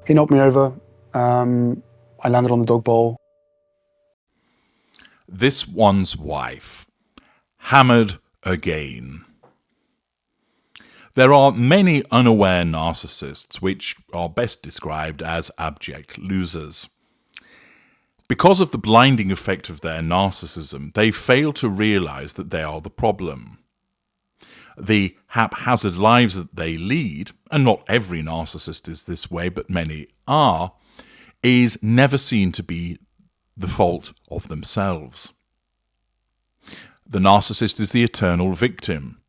He knocked me over. I landed on the dog bowl. This one's wife. Hammered again. There are many unaware narcissists which are best described as abject losers. Because of the blinding effect of their narcissism, they fail to realize that they are the problem. The haphazard lives that they lead, and not every narcissist is this way, but many are, is never seen to be the fault of themselves. The narcissist is the eternal victim.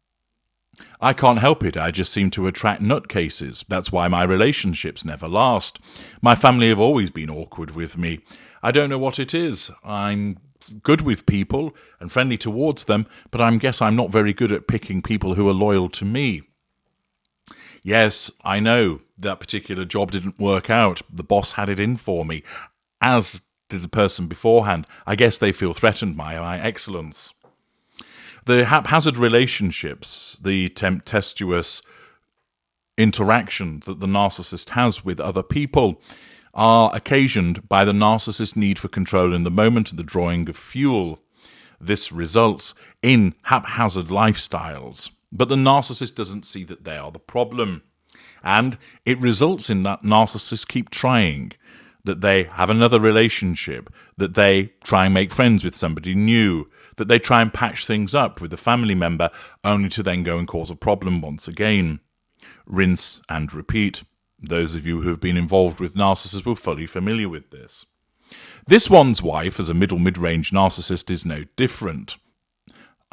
I can't help it, I just seem to attract nutcases. That's why my relationships never last. My family have always been awkward with me. I don't know what it is. I'm good with people and friendly towards them, but I guess I'm not very good at picking people who are loyal to me. Yes, I know that particular job didn't work out. The boss had it in for me, as did the person beforehand. I guess they feel threatened by my excellence. The haphazard relationships, the tempestuous interactions that the narcissist has with other people are occasioned by the narcissist's need for control in the moment and the drawing of fuel. This results in haphazard lifestyles, but the narcissist doesn't see that they are the problem. And it results in that narcissists keep trying, that they have another relationship, that they try and make friends with somebody new, that they try and patch things up with a family member, only to then go and cause a problem once again. Rinse and repeat. Those of you who have been involved with narcissists will be fully familiar with this. This one's wife, as a mid-range narcissist, is no different.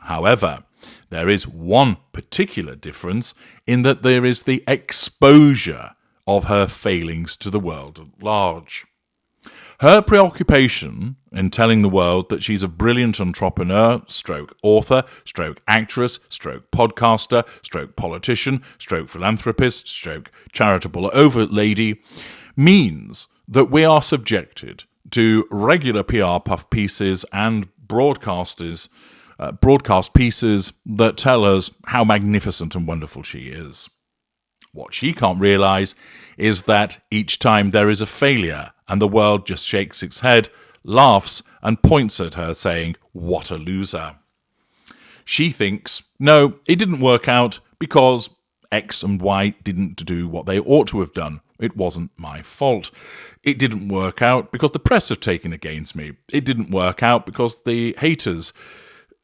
However, there is one particular difference in that there is the exposure of her failings to the world at large. Her preoccupation in telling the world that she's a brilliant entrepreneur, stroke author, stroke actress, stroke podcaster, stroke politician, stroke philanthropist, stroke charitable overlady, means that we are subjected to regular PR puff pieces and broadcast pieces that tell us how magnificent and wonderful she is. What she can't realize is that each time there is a failure and the world just shakes its head, laughs and points at her saying, "What a loser." She thinks, no, it didn't work out because X and Y didn't do what they ought to have done. It wasn't my fault. It didn't work out because the press have taken against me. It didn't work out because the haters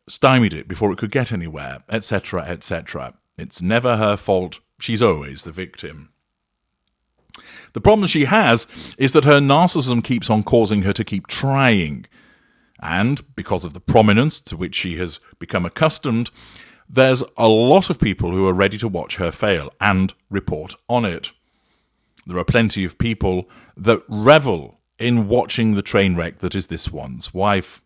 stymied it before it could get anywhere, etc., etc. It's never her fault. She's always the victim. The problem she has is that her narcissism keeps on causing her to keep trying. And because of the prominence to which she has become accustomed, there's a lot of people who are ready to watch her fail and report on it. There are plenty of people that revel in watching the train wreck that is this one's wife.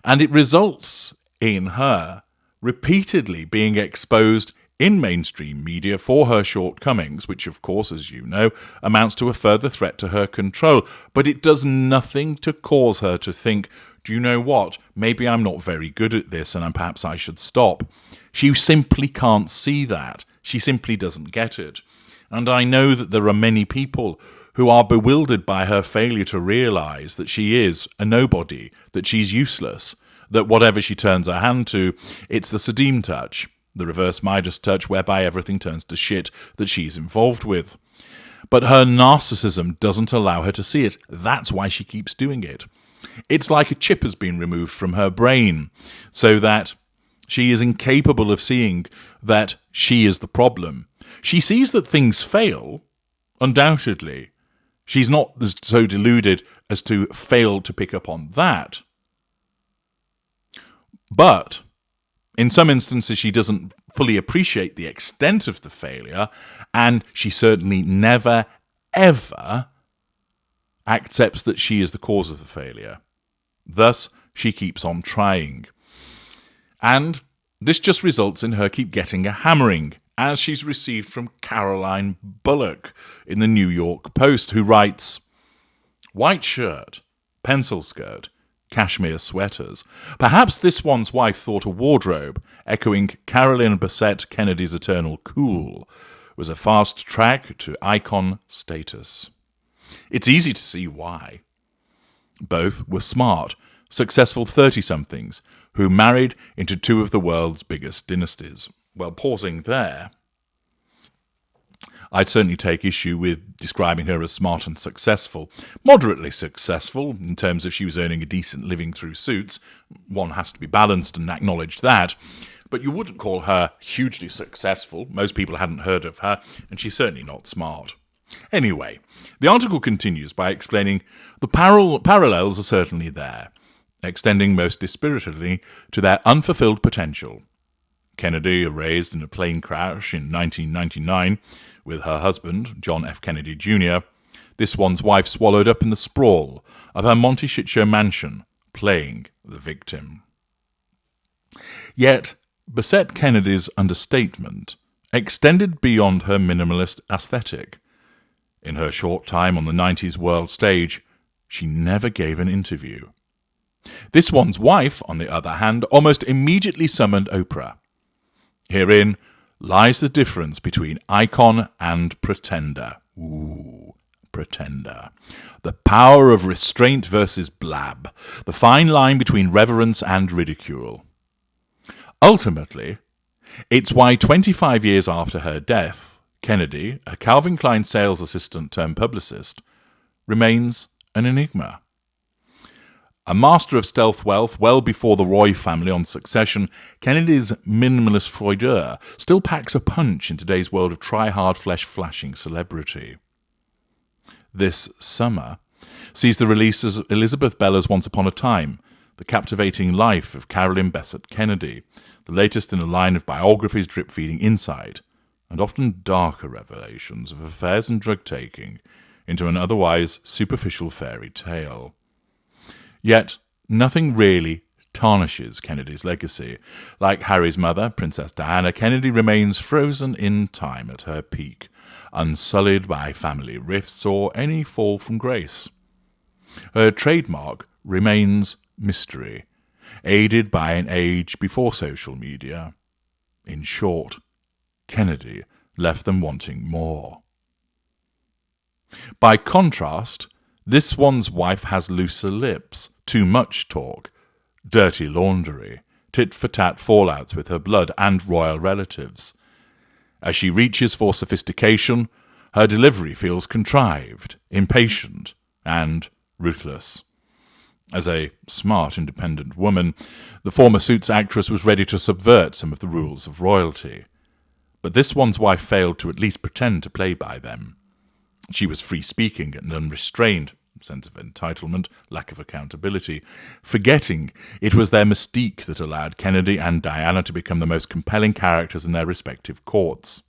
And it results in her repeatedly being exposed in mainstream media for her shortcomings, which of course, as you know, amounts to a further threat to her control. But it does nothing to cause her to think, do you know what, maybe I'm not very good at this and perhaps I should stop. She simply can't see that. She simply doesn't get it. And I know that there are many people who are bewildered by her failure to realize that she is a nobody, that she's useless, that whatever she turns her hand to, it's the Sadim touch, the reverse Midas touch whereby everything turns to shit that she's involved with. But her narcissism doesn't allow her to see it. That's why she keeps doing it. It's like a chip has been removed from her brain, so that she is incapable of seeing that she is the problem. She sees that things fail, undoubtedly. She's not so deluded as to fail to pick up on that. But in some instances, she doesn't fully appreciate the extent of the failure, and she certainly never, ever accepts that she is the cause of the failure. Thus, she keeps on trying. And this just results in her keep getting a hammering, as she's received from Caroline Bullock in the New York Post, who writes, "White shirt, pencil skirt, cashmere sweaters. Perhaps this one's wife thought a wardrobe, echoing Carolyn Bessette Kennedy's eternal cool, was a fast track to icon status. It's easy to see why. Both were smart, successful 30-somethings who married into two of the world's biggest dynasties. Well, pausing there, I'd certainly take issue with describing her as smart and successful. Moderately successful, in terms of she was earning a decent living through Suits. One has to be balanced and acknowledge that. But you wouldn't call her hugely successful. Most people hadn't heard of her, and she's certainly not smart. Anyway, the article continues by explaining the parallels are certainly there, extending most dispiritedly to their unfulfilled potential. Kennedy erased in a plane crash in 1999 with her husband, John F. Kennedy Jr., this one's wife swallowed up in the sprawl of her Monty Shitshow mansion, playing the victim. Yet, Bessette Kennedy's understatement extended beyond her minimalist aesthetic. In her short time on the 90s world stage, she never gave an interview. This one's wife, on the other hand, almost immediately summoned Oprah. Herein lies the difference between icon and pretender. Ooh, pretender. The power of restraint versus blab. The fine line between reverence and ridicule. Ultimately, it's why 25 years after her death, Kennedy, a Calvin Klein sales assistant turned publicist, remains an enigma. A master of stealth wealth well before the Roy family on Succession, Kennedy's minimalist froideur still packs a punch in today's world of try-hard flesh-flashing celebrity. This summer sees the release of Elizabeth Bella's Once Upon a Time, The Captivating Life of Carolyn Bessette Kennedy, the latest in a line of biographies drip-feeding insight, and often darker revelations of affairs and drug-taking into an otherwise superficial fairy tale. Yet, nothing really tarnishes Kennedy's legacy. Like Harry's mother, Princess Diana, Kennedy remains frozen in time at her peak, unsullied by family rifts or any fall from grace. Her trademark remains mystery, aided by an age before social media. In short, Kennedy left them wanting more. By contrast, this one's wife has looser lips, too much talk, dirty laundry, tit-for-tat fallouts with her blood and royal relatives. As she reaches for sophistication, her delivery feels contrived, impatient, and ruthless. As a smart, independent woman, the former Suits actress was ready to subvert some of the rules of royalty. But this one's wife failed to at least pretend to play by them. She was free-speaking and unrestrained, sense of entitlement, lack of accountability, forgetting it was their mystique that allowed Kennedy and Diana to become the most compelling characters in their respective courts.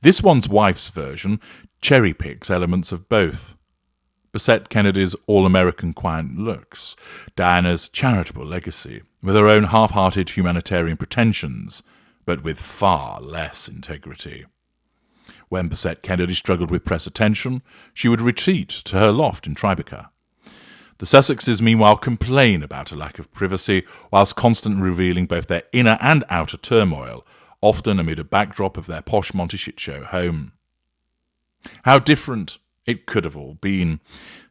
This one's wife's version cherry-picks elements of both. Bessette Kennedy's all-American quiet looks, Diana's charitable legacy, with her own half-hearted humanitarian pretensions, but with far less integrity. When Bessette Kennedy struggled with press attention, she would retreat to her loft in Tribeca. The Sussexes, meanwhile, complain about a lack of privacy, whilst constantly revealing both their inner and outer turmoil, often amid a backdrop of their posh Monty Shitshow home. How different it could have all been.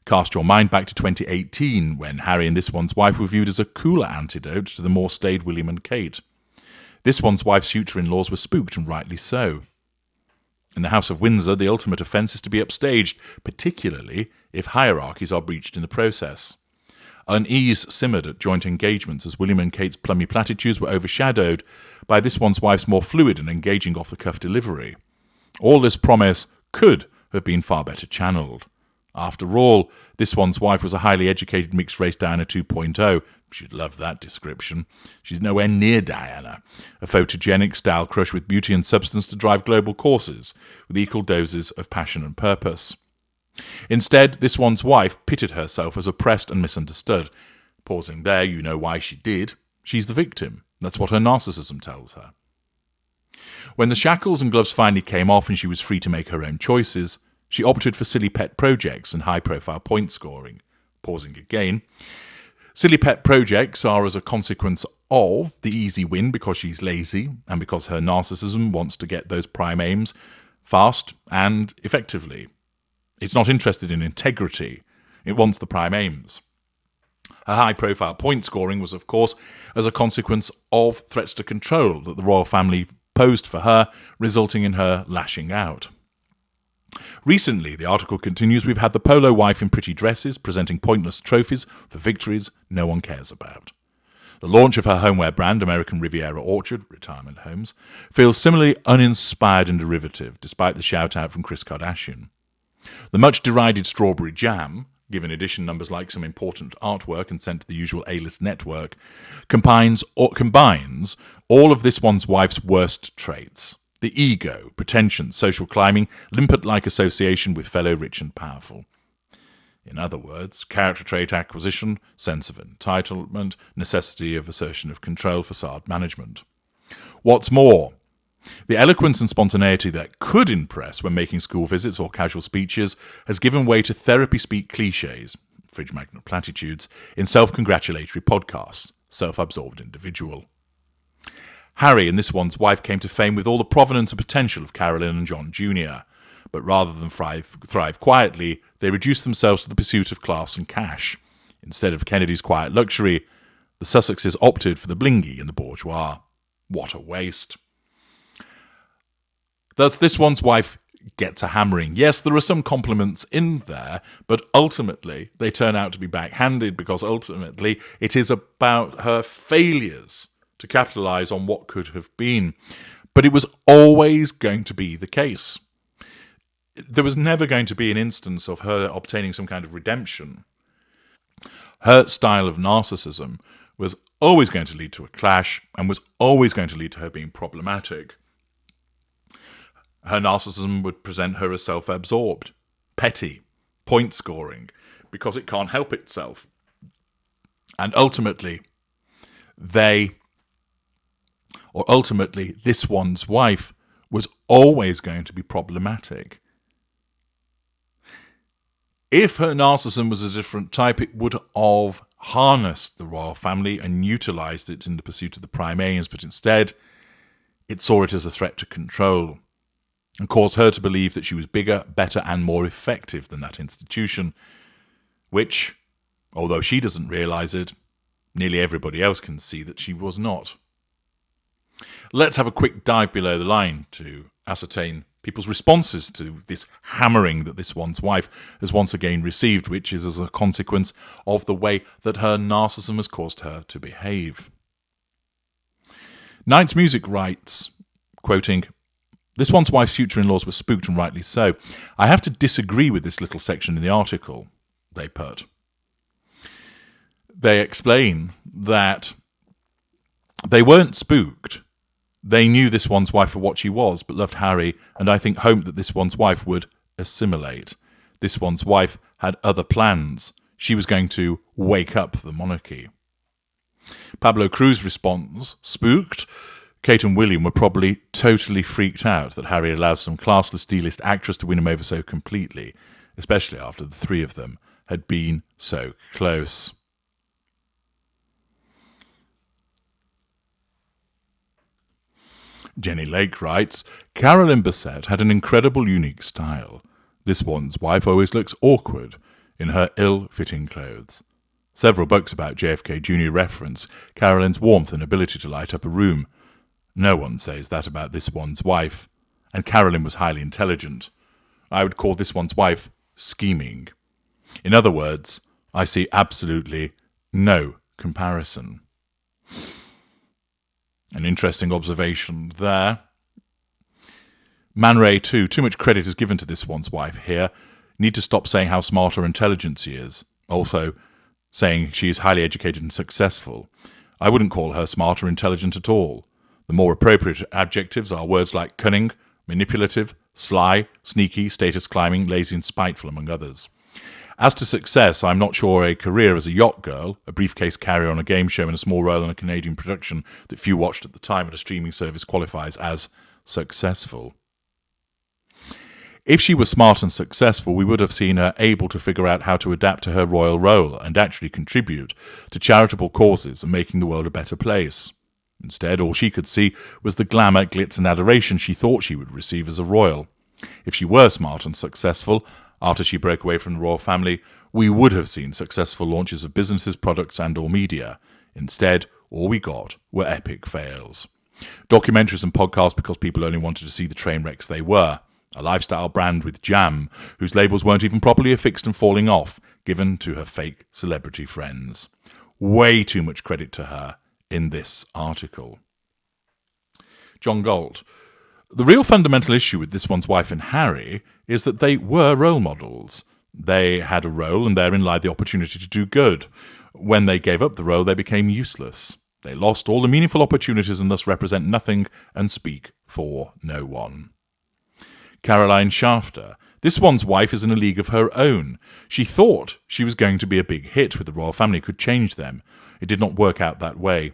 Cast your mind back to 2018, when Harry and this one's wife were viewed as a cooler antidote to the more staid William and Kate. This one's wife's future-in-laws were spooked, and rightly so. In the House of Windsor, the ultimate offence is to be upstaged, particularly if hierarchies are breached in the process. Unease simmered at joint engagements as William and Kate's plummy platitudes were overshadowed by this one's wife's more fluid and engaging off-the-cuff delivery. All this promise could have been far better channeled. After all, this one's wife was a highly educated mixed-race Diana 2.0. She'd love that description. She's nowhere near Diana, a photogenic style crush with beauty and substance to drive global courses, with equal doses of passion and purpose. Instead, this one's wife pitted herself as oppressed and misunderstood. Pausing there, you know why she did. She's the victim. That's what her narcissism tells her. When the shackles and gloves finally came off and she was free to make her own choices, she opted for silly pet projects and high-profile point scoring. Pausing again. Silly pet projects are as a consequence of the easy win because she's lazy and because her narcissism wants to get those prime aims fast and effectively. It's not interested in integrity. It wants the prime aims. Her high-profile point scoring was, of course, as a consequence of threats to control that the royal family posed for her, resulting in her lashing out. Recently, the article continues, we've had the polo wife in pretty dresses, presenting pointless trophies for victories no one cares about. The launch of her homeware brand, American Riviera Orchard, retirement homes, feels similarly uninspired and derivative, despite the shout-out from Kris Kardashian. The much-derided strawberry jam, given edition numbers like some important artwork and sent to the usual A-list network, combines all of this one's wife's worst traits. The ego, pretension, social climbing, limpet-like association with fellow rich and powerful. In other words, character trait acquisition, sense of entitlement, necessity of assertion of control, facade management. What's more, the eloquence and spontaneity that could impress when making school visits or casual speeches has given way to therapy speak cliches, fridge magnet platitudes, in self-congratulatory podcasts, self-absorbed individual. Harry and this one's wife came to fame with all the provenance and potential of Carolyn and John Jr., but rather than thrive quietly, they reduced themselves to the pursuit of class and cash. Instead of Kennedy's quiet luxury, the Sussexes opted for the blingy and the bourgeois. What a waste. Thus, this one's wife gets a hammering. Yes, there are some compliments in there, but ultimately they turn out to be backhanded because ultimately it is about her failures to capitalise on what could have been. But it was always going to be the case. There was never going to be an instance of her obtaining some kind of redemption. Her style of narcissism was always going to lead to a clash and was always going to lead to her being problematic. Her narcissism would present her as self-absorbed, petty, point-scoring, because it can't help itself. And ultimately, this one's wife was always going to be problematic. If her narcissism was a different type, it would have harnessed the royal family and utilised it in the pursuit of the prime aims, but instead, it saw it as a threat to control and caused her to believe that she was bigger, better, and more effective than that institution, which, although she doesn't realise it, nearly everybody else can see that she was not. Let's have a quick dive below the line to ascertain people's responses to this hammering that this one's wife has once again received, which is as a consequence of the way that her narcissism has caused her to behave. Knight's Music writes, quoting, "This one's wife's future-in-laws were spooked, and rightly so. I have to disagree with this little section in the article," they put. They explain that they weren't spooked. They knew this one's wife for what she was, but loved Harry, and I think hoped that this one's wife would assimilate. This one's wife had other plans. She was going to wake up the monarchy. Pablo Cruz responds, "Spooked? Kate and William were probably totally freaked out that Harry allows some classless D-list actress to win him over so completely, especially after the three of them had been so close." Jenny Lake writes, "Carolyn Bessette had an incredible unique style. This one's wife always looks awkward in her ill-fitting clothes. Several books about JFK Jr. reference Carolyn's warmth and ability to light up a room. No one says that about this one's wife. And Carolyn was highly intelligent. I would call this one's wife scheming. In other words, I see absolutely no comparison." An interesting observation there. Man Ray, too much credit is given to this one's wife here. Need to stop saying how smart or intelligent she is. Also, saying she is highly educated and successful. I wouldn't call her smart or intelligent at all. The more appropriate adjectives are words like cunning, manipulative, sly, sneaky, status climbing, lazy and spiteful, among others. As to success, I'm not sure a career as a yacht girl, a briefcase carrier on a game show and a small role in a Canadian production that few watched at the time at a streaming service qualifies as successful. If she was smart and successful, we would have seen her able to figure out how to adapt to her royal role and actually contribute to charitable causes and making the world a better place. Instead, all she could see was the glamour, glitz and adoration she thought she would receive as a royal. If she were smart and successful, After she broke away from the royal family, we would have seen successful launches of businesses, products, and/or media. Instead, all we got were epic fails. Documentaries and podcasts because people only wanted to see the train wrecks they were. A lifestyle brand with jam, whose labels weren't even properly affixed and falling off, given to her fake celebrity friends. Way too much credit to her in this article. John Galt. The real fundamental issue with This One's Wife and Harry is that they were role models. They had a role, and therein lied the opportunity to do good. When they gave up the role, they became useless. They lost all the meaningful opportunities and thus represent nothing and speak for no one. Caroline Shafter. This One's Wife is in a league of her own. She thought she was going to be a big hit with the royal family, could change them. It did not work out that way.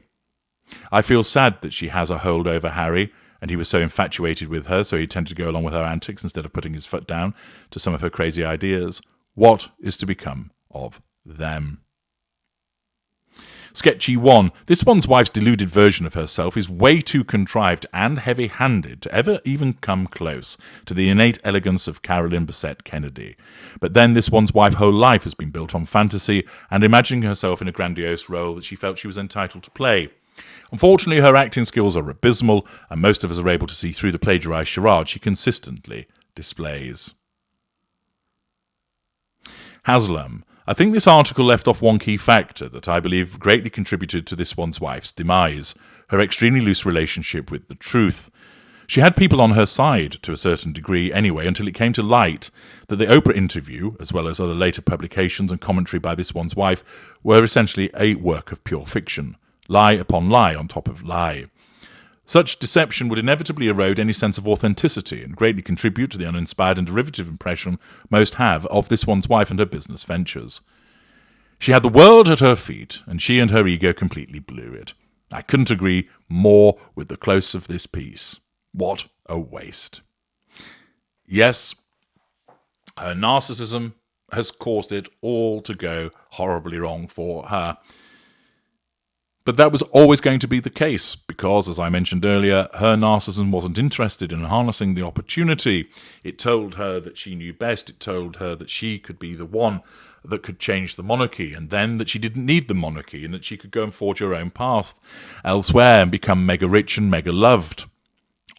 I feel sad that she has a hold over Harry, and he was so infatuated with her, so he tended to go along with her antics instead of putting his foot down to some of her crazy ideas. What is to become of them? Sketchy 1. This One's Wife's deluded version of herself is way too contrived and heavy-handed to ever even come close to the innate elegance of Carolyn Bessette Kennedy. But then This One's Wife's whole life has been built on fantasy and imagining herself in a grandiose role that she felt she was entitled to play. Unfortunately, her acting skills are abysmal, and most of us are able to see through the plagiarized charade she consistently displays. Haslam. I think this article left off one key factor that I believe greatly contributed to This One's Wife's demise, her extremely loose relationship with the truth. She had people on her side, to a certain degree anyway, until it came to light that the Oprah interview, as well as other later publications and commentary by This One's Wife, were essentially a work of pure fiction. Lie upon lie on top of lie. Such deception would inevitably erode any sense of authenticity and greatly contribute to the uninspired and derivative impression most have of This One's Wife and her business ventures. She had the world at her feet, and she and her ego completely blew it. I couldn't agree more with the close of this piece. What a waste. Yes, her narcissism has caused it all to go horribly wrong for her. But that was always going to be the case because, as I mentioned earlier, her narcissism wasn't interested in harnessing the opportunity. It told her that she knew best. It told her that she could be the one that could change the monarchy, and then that she didn't need the monarchy and that she could go and forge her own path elsewhere and become mega rich and mega loved,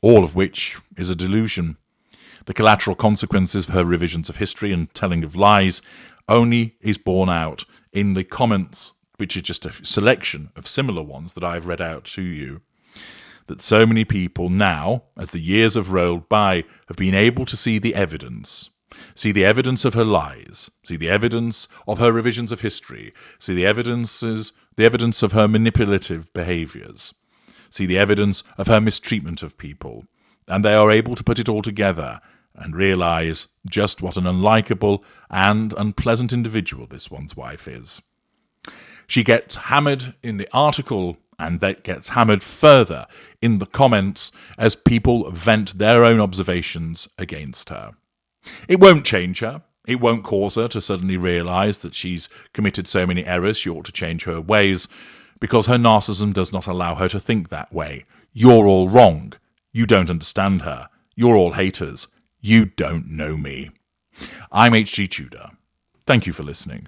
all of which is a delusion. The collateral consequences of her revisions of history and telling of lies only is borne out in the comments, which is just a selection of similar ones that I've read out to you, that so many people now, as the years have rolled by, have been able to see the evidence of her lies, see the evidence of her revisions of history, see the evidence of her manipulative behaviours, see the evidence of her mistreatment of people, and they are able to put it all together and realise just what an unlikable and unpleasant individual This One's Wife is. She gets hammered in the article, and that gets hammered further in the comments as people vent their own observations against her. It won't change her. It won't cause her to suddenly realise that she's committed so many errors she ought to change her ways, because her narcissism does not allow her to think that way. You're all wrong. You don't understand her. You're all haters. You don't know me. I'm H.G. Tudor. Thank you for listening.